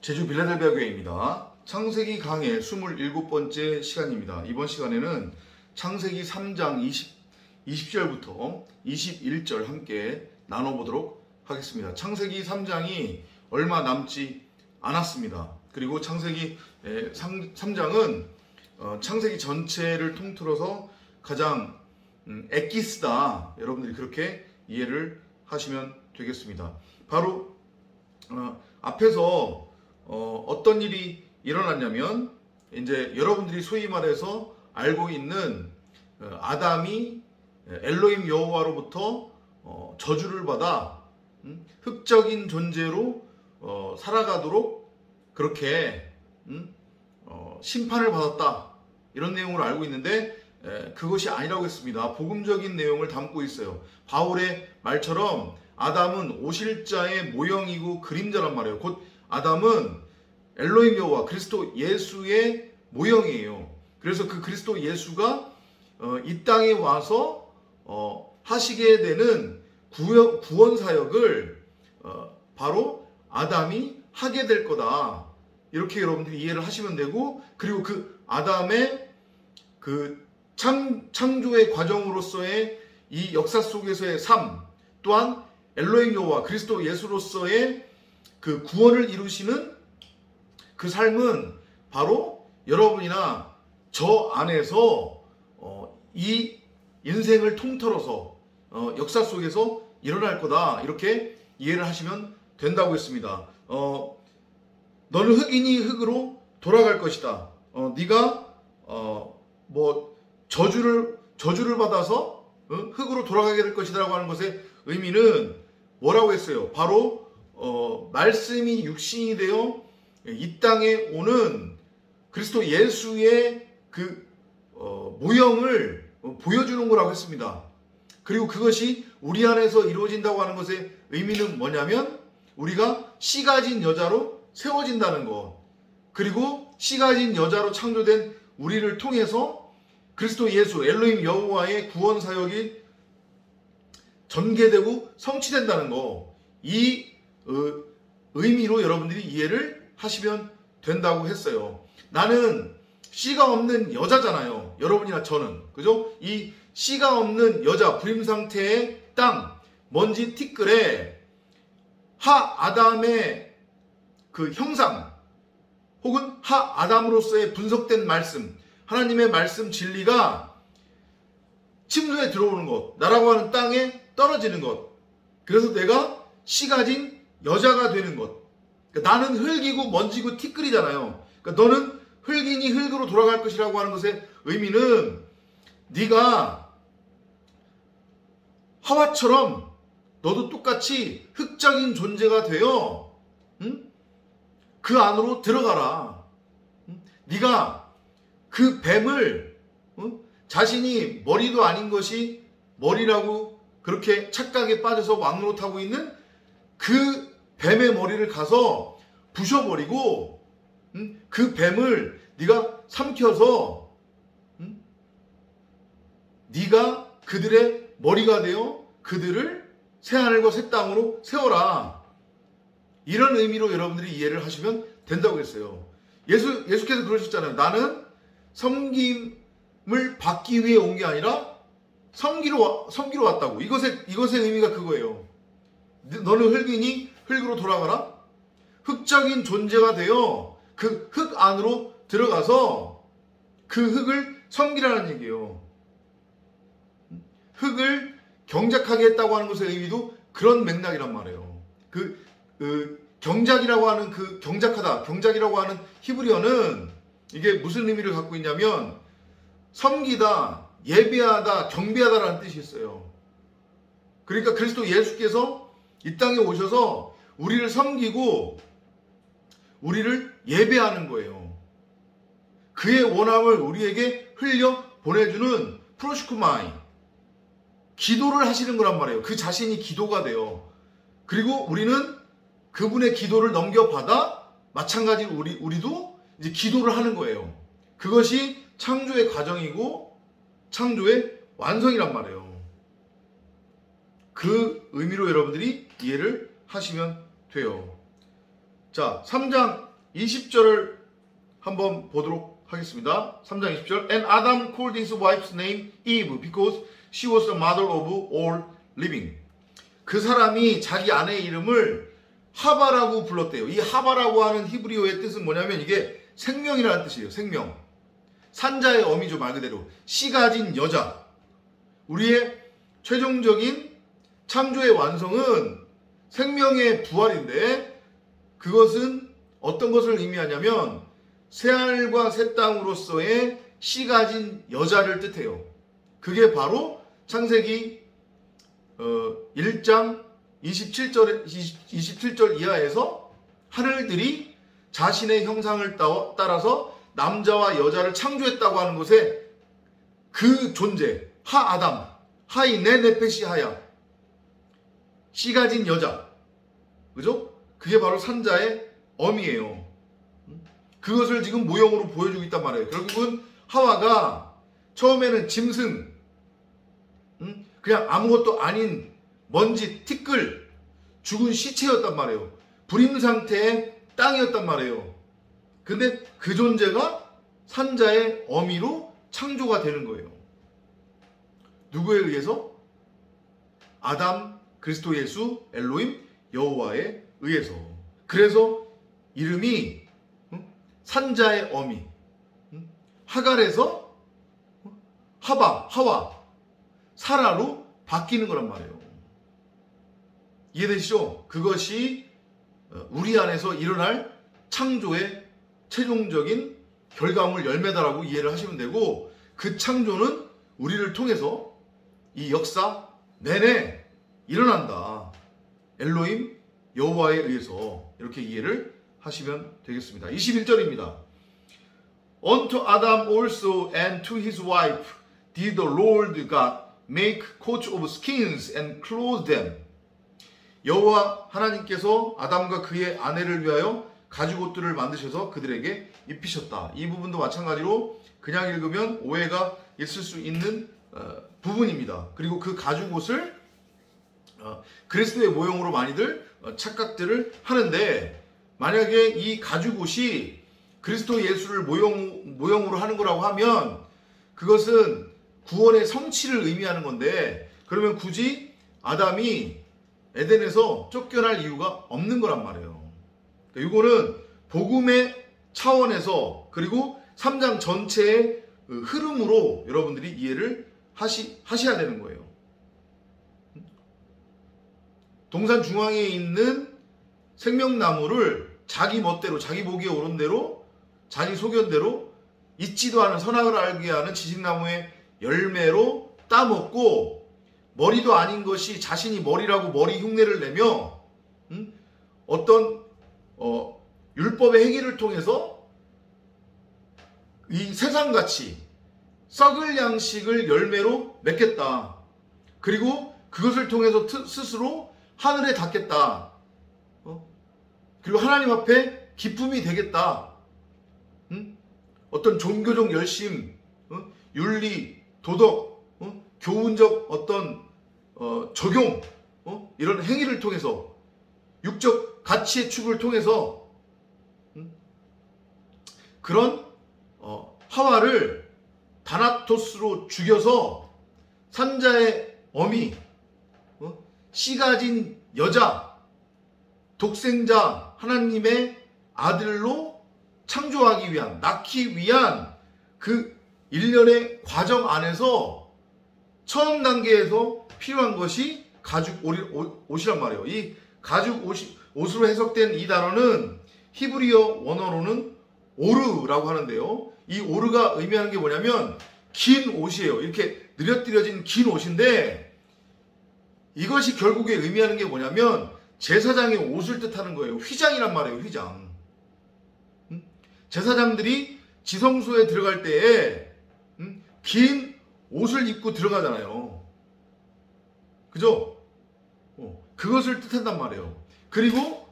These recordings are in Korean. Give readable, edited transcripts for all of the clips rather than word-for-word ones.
제주 빌라델비아 교회입니다. 창세기 강의 27번째 시간입니다. 이번 시간에는 창세기 3장 20절부터 21절 함께 나눠보도록 하겠습니다. 창세기 3장이 얼마 남지 않았습니다. 그리고 창세기 3장은 창세기 전체를 통틀어서 가장 엑기스다. 여러분들이 그렇게 이해를 하시면 되겠습니다. 바로 앞에서 어떤 일이 일어났냐면 이제 여러분들이 소위 말해서 알고 있는 아담이 엘로힘 여호와로부터 저주를 받아 흑적인 존재로 살아가도록 그렇게 심판을 받았다, 이런 내용을 알고 있는데 그것이 아니라고 했습니다. 복음적인 내용을 담고 있어요. 바울의 말처럼 아담은 오실자의 모형이고 그림자란 말이에요. 곧 아담은 엘로힘 여호와 그리스도 예수의 모형이에요. 그래서 그 그리스도 예수가 이 땅에 와서 하시게 되는 구원 사역을 바로 아담이 하게 될 거다, 이렇게 여러분들이 이해를 하시면 되고, 그리고 그 아담의 그 창조의 과정으로서의 이 역사 속에서의 삶, 또한 엘로힘 여호와 그리스도 예수로서의 그 구원을 이루시는 그 삶은 바로 여러분이나 저 안에서 이 인생을 통틀어서 역사 속에서 일어날 거다, 이렇게 이해를 하시면 된다고 했습니다. 너는 흙이니 흙으로 돌아갈 것이다. 네가 저주를 받아서 흙으로 돌아가게 될 것이다라고 하는 것의 의미는 뭐라고 했어요? 바로 말씀이 육신이 되어 이 땅에 오는 그리스도 예수의 그 모형을 보여주는 거라고 했습니다. 그리고 그것이 우리 안에서 이루어진다고 하는 것의 의미는 뭐냐면 우리가 씨 가진 여자로 세워진다는 것, 그리고 씨 가진 여자로 창조된 우리를 통해서 그리스도 예수 엘로힘 여호와의 구원 사역이 전개되고 성취된다는 거, 이 의미로 여러분들이 이해를 하시면 된다고 했어요. 나는 씨가 없는 여자잖아요. 여러분이나 저는. 그죠? 이 씨가 없는 여자, 불임 상태의 땅, 먼지 티끌에 하 아담의 그 형상, 혹은 하 아담으로서의 분석된 말씀, 하나님의 말씀 진리가 침소에 들어오는 것, 나라고 하는 땅에 떨어지는 것, 그래서 내가 씨 가진 여자가 되는 것. 그러니까 나는 흙이고 먼지고 티끌이잖아요. 그러니까 너는 흙이니 흙으로 돌아갈 것이라고 하는 것의 의미는 네가 하와처럼 너도 똑같이 흙적인 존재가 되어 그 안으로 들어가라. 네가 그 뱀을 자신이 머리도 아닌 것이 머리라고 그렇게 착각에 빠져서 왕노릇하고 있는 그 뱀의 머리를 가서 부셔버리고 그 뱀을 네가 삼켜서 네가 그들의 머리가 되어 그들을 새하늘과 새 땅으로 세워라, 이런 의미로 여러분들이 이해를 하시면 된다고 했어요. 예수께서 그러셨잖아요. 나는 섬김을 받기 위해 온 게 아니라 섬기러 왔다고. 이것의 의미가 그거예요. 너는 흙이니 흙으로 돌아가라. 흙적인 존재가 되어 그 흙 안으로 들어가서 그 흙을 섬기라는 얘기예요. 흙을 경작하게 했다고 하는 것의 의미도 그런 맥락이란 말이에요. 경작이라고 하는 경작이라고 하는 히브리어는 이게 무슨 의미를 갖고 있냐면 섬기다, 예배하다, 경배하다라는 뜻이 있어요. 그러니까 그리스도 예수께서 이 땅에 오셔서 우리를 섬기고 우리를 예배하는 거예요. 그의 원함을 우리에게 흘려 보내주는 프로시쿠마이, 기도를 하시는 거란 말이에요. 그 자신이 기도가 돼요. 그리고 우리는 그분의 기도를 넘겨받아 마찬가지로 우리도 이제 기도를 하는 거예요. 그것이 창조의 과정이고 창조의 완성이란 말이에요. 그 의미로 여러분들이 이해를 하시면 돼요. 자, 3장 20절을 한번 보도록 하겠습니다. 3장 20절. And Adam called his wife's name Eve because she was the mother of all living. 그 사람이 자기 아내의 이름을 하바라고 불렀대요. 이 하바라고 하는 히브리어의 뜻은 뭐냐면 이게 생명이라는 뜻이에요. 생명. 산자의 어미죠. 말 그대로. 씨 가진 여자. 우리의 최종적인 창조의 완성은 생명의 부활인데 그것은 어떤 것을 의미하냐면 새하늘과 새 땅으로서의 씨 가진 여자를 뜻해요. 그게 바로 창세기 1장 27절 이하에서 하늘들이 자신의 형상을 따라서 남자와 여자를 창조했다고 하는 것에 그 존재, 하아담, 하이 네 네페시 하야, 씨 가진 여자, 그죠? 그게 바로 산자의 어미예요. 그것을 지금 모형으로 보여주고 있단 말이에요. 결국은 하와가 처음에는 짐승, 그냥 아무것도 아닌 먼지, 티끌, 죽은 시체였단 말이에요. 불임 상태의 땅이었단 말이에요. 근데 그 존재가 산자의 어미로 창조가 되는 거예요. 누구에 의해서? 아담, 그리스도 예수, 엘로힘, 여호와에 의해서. 그래서 이름이 산자의 어미, 하갈에서 하와, 사라로 바뀌는 거란 말이에요. 이해되시죠? 그것이 우리 안에서 일어날 창조의 최종적인 결과물 열매다라고 이해를 하시면 되고, 그 창조는 우리를 통해서 이 역사 내내 일어난다. 엘로힘, 여호와에 의해서 이렇게 이해를 하시면 되겠습니다. 21절입니다. Unto Adam also and to his wife did the Lord God make coats of skins and clothe them. 여호와 하나님께서 아담과 그의 아내를 위하여 가죽옷들을 만드셔서 그들에게 입히셨다. 이 부분도 마찬가지로 그냥 읽으면 오해가 있을 수 있는 부분입니다. 그리고 그 가죽옷을 그리스도의 모형으로 많이들 착각들을 하는데, 만약에 이 가죽옷이 그리스도 예수를 모형으로 하는 거라고 하면 그것은 구원의 성취를 의미하는 건데, 그러면 굳이 아담이 에덴에서 쫓겨날 이유가 없는 거란 말이에요. 이거는 복음의 차원에서, 그리고 3장 전체의 흐름으로 여러분들이 이해를 하셔야 되는 거예요. 동산 중앙에 있는 생명나무를 자기 멋대로, 자기 보기에 옳은 대로, 자기 소견대로 있지도 않은 선악을 알게 하는 지식나무의 열매로 따먹고, 머리도 아닌 것이 자신이 머리라고 머리 흉내를 내며 어떤 율법의 행위를 통해서 이 세상같이 썩을 양식을 열매로 맺겠다. 그리고 그것을 통해서 스스로 하늘에 닿겠다. 그리고 하나님 앞에 기쁨이 되겠다. 어떤 종교적 열심, 윤리, 도덕, 교훈적 어떤 적용, 이런 행위를 통해서, 육적 가치의 축을 통해서 그런 하와를 다나토스로 죽여서 산자의 어미, 씨 가진 여자, 독생자 하나님의 아들로 창조하기 위한, 낳기 위한 그 일련의 과정 안에서 처음 단계에서 필요한 것이 가죽 옷이란 말이에요. 이 가죽 옷으로 해석된 이 단어는 히브리어 원어로는 오르라고 하는데요. 이 오르가 의미하는 게 뭐냐면 긴 옷이에요. 이렇게 느려뜨려진 긴 옷인데, 이것이 결국에 의미하는 게 뭐냐면 제사장의 옷을 뜻하는 거예요. 휘장이란 말이에요. 휘장. 제사장들이 지성소에 들어갈 때에 긴 옷을 입고 들어가잖아요. 그죠? 그것을 뜻한단 말이에요. 그리고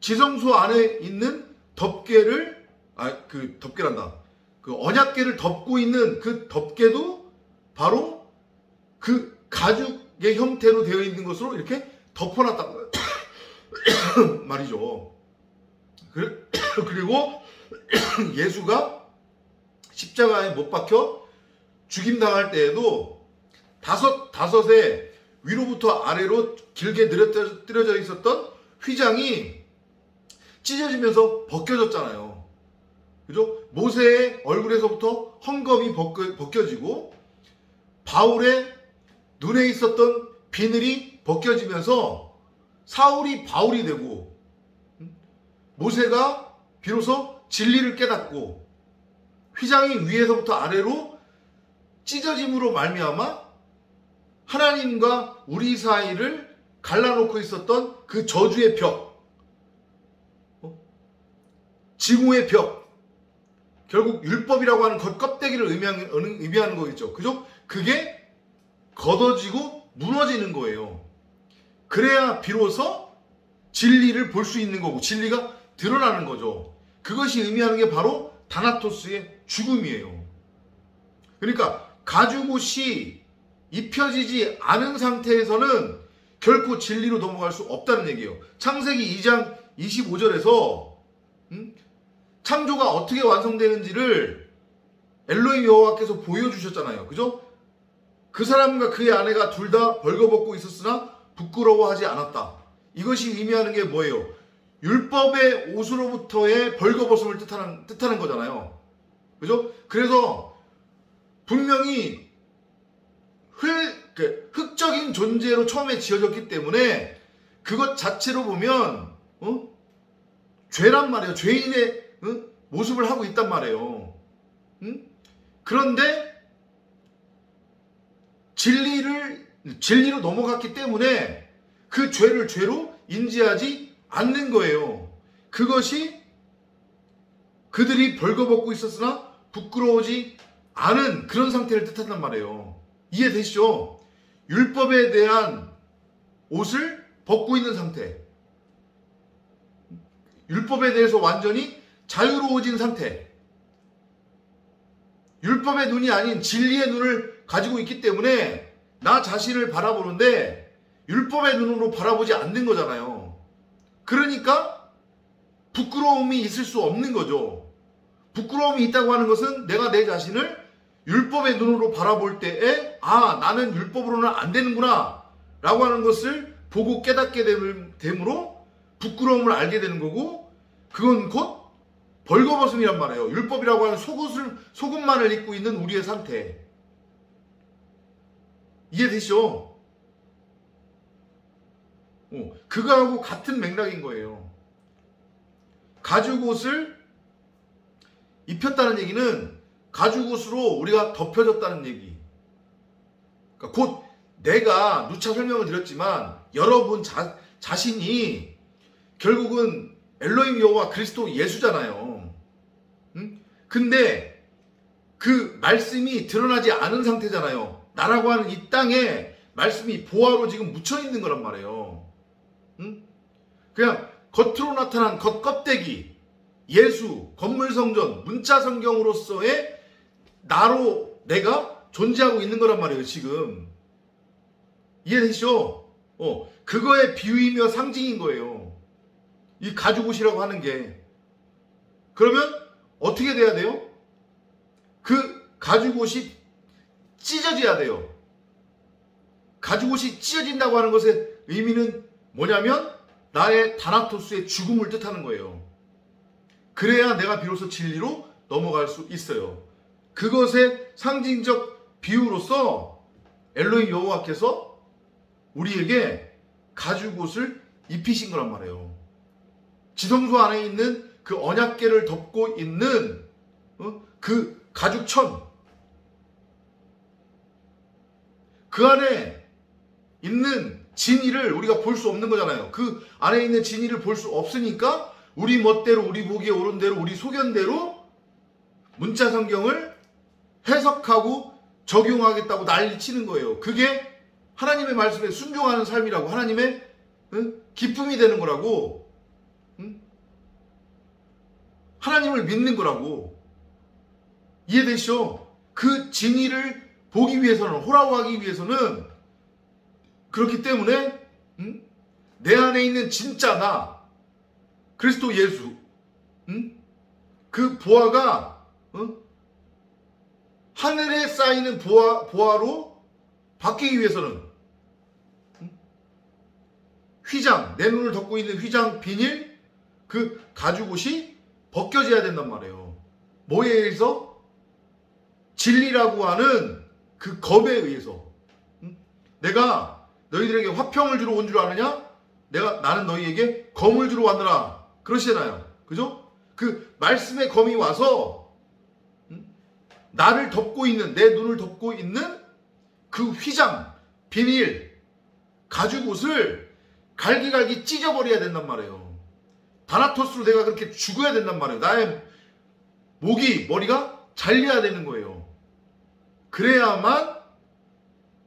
지성소 안에 있는 덮개를, 덮개란다. 그 언약궤를 덮고 있는 그 덮개도 바로 그 가죽의 형태로 되어 있는 것으로 이렇게 덮어놨단 말이죠. 그리고 예수가 십자가에 못 박혀 죽임당할 때에도 다섯에 위로부터 아래로 길게 늘어뜨려져 있었던 휘장이 찢어지면서 벗겨졌잖아요. 그죠? 모세의 얼굴에서부터 헝겊이 벗겨지고 바울의 눈에 있었던 비늘이 벗겨지면서 사울이 바울이 되고 모세가 비로소 진리를 깨닫고 휘장이 위에서부터 아래로 찢어짐으로 말미암아 하나님과 우리 사이를 갈라놓고 있었던 그 저주의 벽, 증오의 벽, 결국 율법이라고 하는 겉껍데기를 의미하는 거겠죠. 그죠? 그게 걷어지고 무너지는 거예요. 그래야 비로소 진리를 볼 수 있는 거고 진리가 드러나는 거죠. 그것이 의미하는 게 바로 다나토스의 죽음이에요. 그러니까 가죽옷이 입혀지지 않은 상태에서는 결코 진리로 넘어갈 수 없다는 얘기예요. 창세기 2장 25절에서 창조가 어떻게 완성되는지를 엘로힘 여호와께서 보여주셨잖아요. 그죠? 그 사람과 그의 아내가 둘 다 벌거벗고 있었으나 부끄러워하지 않았다. 이것이 의미하는 게 뭐예요? 율법의 옷으로부터의 벌거벗음을 뜻하는 거잖아요. 그죠? 그래서 분명히 흙적인 존재로 처음에 지어졌기 때문에 그것 자체로 보면 죄란 말이에요. 죄인의 모습을 하고 있단 말이에요. 그런데 진리로 넘어갔기 때문에 그 죄를 죄로 인지하지 않는 거예요. 그것이 그들이 벌거벗고 있었으나 부끄러우지 않은 그런 상태를 뜻한단 말이에요. 이해되시죠? 율법에 대한 옷을 벗고 있는 상태, 율법에 대해서 완전히 자유로워진 상태, 율법의 눈이 아닌 진리의 눈을 가지고 있기 때문에 나 자신을 바라보는데 율법의 눈으로 바라보지 않는 거잖아요. 그러니까 부끄러움이 있을 수 없는 거죠. 부끄러움이 있다고 하는 것은 내가 내 자신을 율법의 눈으로 바라볼 때에 나는 율법으로는 안 되는구나 라고 하는 것을 보고 깨닫게 되므로 부끄러움을 알게 되는 거고, 그건 곧 벌거벗음이란 말이에요. 율법이라고 하는 속옷만을 입고 있는 우리의 상태. 이해되시죠? 그거하고 같은 맥락인 거예요. 가죽옷을 입혔다는 얘기는 가죽옷으로 우리가 덮여졌다는 얘기. 그러니까 곧 내가 누차 설명을 드렸지만 여러분 자신이 결국은 엘로힘 여호와 그리스도 예수잖아요. 근데 그 말씀이 드러나지 않은 상태잖아요. 나라고 하는 이 땅에 말씀이 보화로 지금 묻혀 있는 거란 말이에요. 그냥 겉으로 나타난 겉껍데기, 예수, 건물성전, 문자성경으로서의 나로 내가 존재하고 있는 거란 말이에요, 지금. 이해되시죠? 그거의 비유이며 상징인 거예요. 이 가죽옷이라고 하는 게. 그러면 어떻게 돼야 돼요? 그 가죽옷이 찢어져야 돼요. 가죽옷이 찢어진다고 하는 것의 의미는 뭐냐면 나의 다나토스의 죽음을 뜻하는 거예요. 그래야 내가 비로소 진리로 넘어갈 수 있어요. 그것의 상징적 비유로서 엘로힘 여호와께서 우리에게 가죽옷을 입히신 거란 말이에요. 지성소 안에 있는 그 언약궤를 덮고 있는 그 가죽천, 그 안에 있는 진리를 우리가 볼 수 없는 거잖아요. 그 안에 있는 진리를 볼 수 없으니까 우리 멋대로, 우리 보기에 옳은 대로, 우리 소견대로 문자 성경을 해석하고 적용하겠다고 난리치는 거예요. 그게 하나님의 말씀에 순종하는 삶이라고, 하나님의 기쁨이 되는 거라고, 하나님을 믿는 거라고. 이해되시죠? 그 진리를 보기 위해서는, 호라고하기 위해서는, 그렇기 때문에 내 안에 있는 진짜 나, 그리스도 예수, 응? 그 보화가 하늘에 쌓이는 보화로 바뀌기 위해서는 휘장, 내 눈을 덮고 있는 휘장 비닐, 그 가죽옷이 벗겨져야 된단 말이에요. 뭐에 의해서? 진리라고 하는 그 검에 의해서. 내가 너희들에게 화평을 주러 온 줄 아느냐? 나는 너희에게 검을 주러 왔느라. 그러시잖아요. 그죠? 그 말씀의 검이 와서 나를 덮고 있는, 내 눈을 덮고 있는 그 휘장, 비닐, 가죽옷을 갈기갈기 찢어버려야 된단 말이에요. 다나토스로 내가 그렇게 죽어야 된단 말이에요. 나의 머리가 잘려야 되는 거예요. 그래야만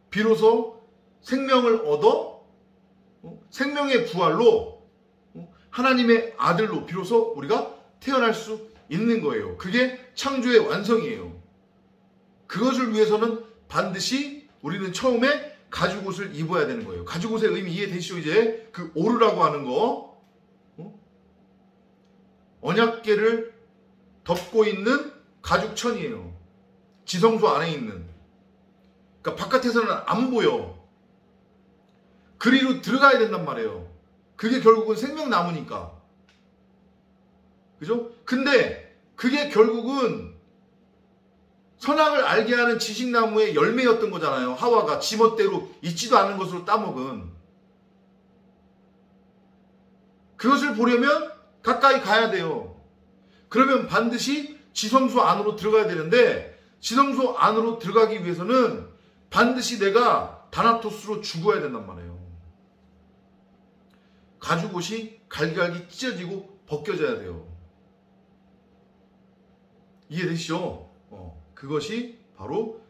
비로소 생명을 얻어 생명의 부활로 하나님의 아들로 비로소 우리가 태어날 수 있는 거예요. 그게 창조의 완성이에요. 그것을 위해서는 반드시 우리는 처음에 가죽옷을 입어야 되는 거예요. 가죽옷의 의미 이해되시죠? 이제 그 오르라고 하는 거, 언약궤를 덮고 있는 가죽천이에요. 지성소 안에 있는. 그러니까 바깥에서는 안 보여. 그리로 들어가야 된단 말이에요. 그게 결국은 생명나무니까. 그죠? 근데 그게 결국은 선악을 알게 하는 지식나무의 열매였던 거잖아요. 하와가 지멋대로 있지도 않은 것으로 따먹은. 그것을 보려면 가까이 가야 돼요. 그러면 반드시 지성소 안으로 들어가야 되는데, 지성소 안으로 들어가기 위해서는 반드시 내가 다나토스로 죽어야 된단 말이에요. 가죽옷이 갈기갈기 찢어지고 벗겨져야 돼요. 이해되시죠? 그것이 바로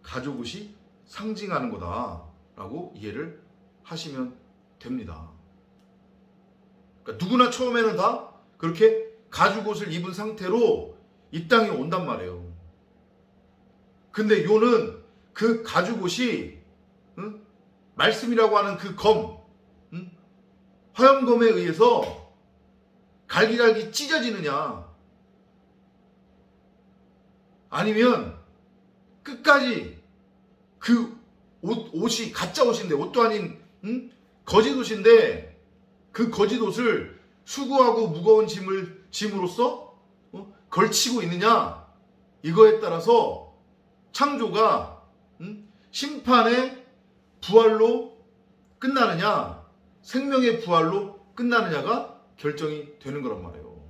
가죽옷이 상징하는 거다라고 이해를 하시면 됩니다. 그러니까 누구나 처음에는 다 그렇게 가죽옷을 입은 상태로 이 땅에 온단 말이에요. 근데 요는 그 가죽옷이 말씀이라고 하는 그 검, 화염검에 의해서 갈기갈기 찢어지느냐, 아니면 끝까지 그 옷이 가짜 옷인데, 옷도 아닌 거짓 옷인데 그 거짓 옷을 수고하고 무거운 짐으로써 걸치고 있느냐, 이거에 따라서 창조가 심판의 부활로 끝나느냐, 생명의 부활로 끝나느냐가 결정이 되는 거란 말이에요.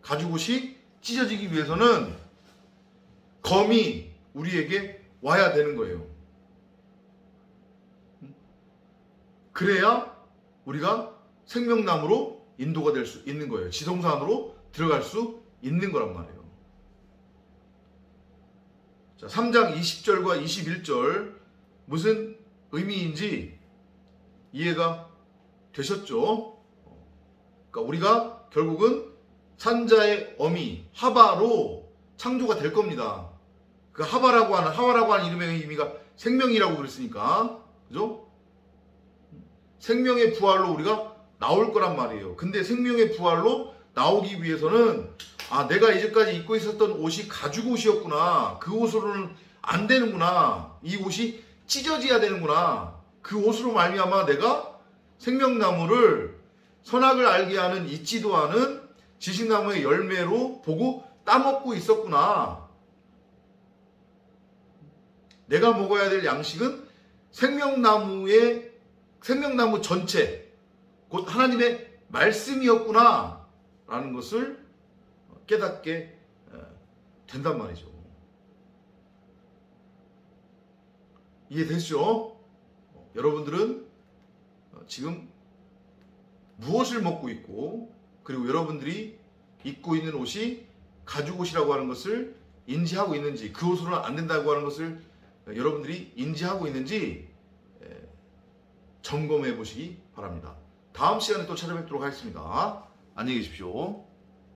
가죽옷이 찢어지기 위해서는 검이 우리에게 와야 되는 거예요. 그래야 우리가 생명나무로 인도가 될 수 있는 거예요. 지성소 안으로 들어갈 수 있는 거란 말이에요. 자, 3장 20절과 21절 무슨 의미인지 이해가 되셨죠? 그러니까 우리가 결국은 산자의 어미 하바로 창조가 될 겁니다. 그 하와라고 하는 이름의 의미가 생명이라고 그랬으니까, 그죠? 생명의 부활로 우리가 나올 거란 말이에요. 근데 생명의 부활로 나오기 위해서는 내가 이제까지 입고 있었던 옷이 가죽옷이었구나, 그 옷으로는 안 되는구나, 이 옷이 찢어져야 되는구나, 그 옷으로 말미암아 내가 생명나무를 선악을 알게 하는 있지도 않은 지식나무의 열매로 보고 따먹고 있었구나. 내가 먹어야 될 양식은 생명나무 전체, 곧 하나님의 말씀이었구나 라는 것을 깨닫게 된단 말이죠. 이해되시죠? 여러분들은 지금 무엇을 먹고 있고, 그리고 여러분들이 입고 있는 옷이 가죽옷이라고 하는 것을 인지하고 있는지, 그 옷으로는 안 된다고 하는 것을 여러분들이 인지하고 있는지 점검해 보시기 바랍니다. 다음 시간에 또 찾아뵙도록 하겠습니다. 안녕히 계십시오.